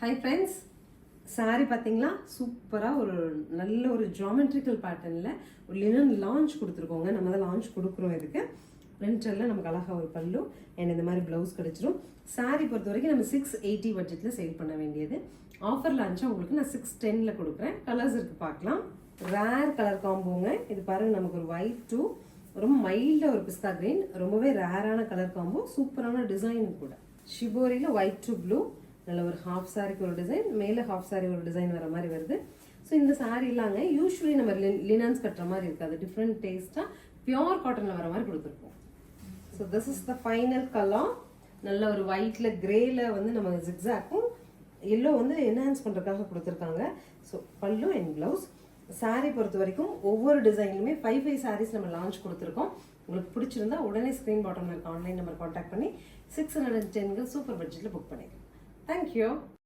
Hi friends, sorry பார்த்தீங்களா? சூப்பராக ஒரு நல்ல ஒரு ஜாமெட்ரிக்கல் பேட்டர்னில் ஒரு லினன் லான்ச் கொடுத்துருக்கோங்க. நம்ம தான் லான்ச் கொடுக்குறோம். இதுக்கு ரெண்டரில் நமக்கு அழகாக ஒரு பல்லு அண்ட் இந்த மாதிரி ப்ளவுஸ் கிடச்சிரும். சாரி பொறுத்த வரைக்கும் நம்ம 680 பட்ஜெட்டில் சேல் பண்ண வேண்டியது. ஆஃபர் லான்ச்சாக உங்களுக்கு நான் 610 கொடுக்குறேன். கலர்ஸ் இருக்குது, பார்க்கலாம். ரேர் கலர் காம்போங்க. இது பாருங்கள், நமக்கு ஒரு ஒயிட் டூ ரொம்ப மைல்டாக ஒரு பிஸ்தா கிரீன், ரொம்பவே ரேரான கலர் காம்போ, சூப்பரான டிசைன் கூட. ஷிபோரியில் ஒயிட் டு ப்ளூ, நல்ல ஒரு ஹாஃப் சாரிக்கு ஒரு டிசைன், மேலே ஹாஃப் சாரி ஒரு டிசைன் வர மாதிரி வருது. ஸோ இந்த சாரீலாங்க யூஸ்வலி நம்ம லினன்ஸ் கட்டுற மாதிரி இருக்காது, டிஃப்ரெண்ட் டேஸ்ட்டாக பியோர் காட்டனில் வர மாதிரி கொடுத்துருக்கோம். So this is the final colour. நல்ல ஒரு ஒயிட்டில் கிரேல வந்து நம்ம ஜிக்ஸாக்கும் எல்லோ வந்து என்ஹான்ஸ் பண்ணுறதுக்காக கொடுத்துருக்காங்க. ஸோ பல்லு அண்ட் ப்ளவுஸ். சாரீ பொறுத்த வரைக்கும் ஒவ்வொரு டிசைன்லையுமே 5 சாரீஸ் நம்ம லான்ச் கொடுத்துருக்கோம். உங்களுக்கு பிடிச்சிருந்தா உடனே ஸ்க்ரீன் பாட்டமில் இருக்க ஆன்லைன் நம்பர் கான்டாக்ட் பண்ணி 610 சூப்பர் பட்ஜெட்டில் புக் பண்ணிக்கலாம். Thank you.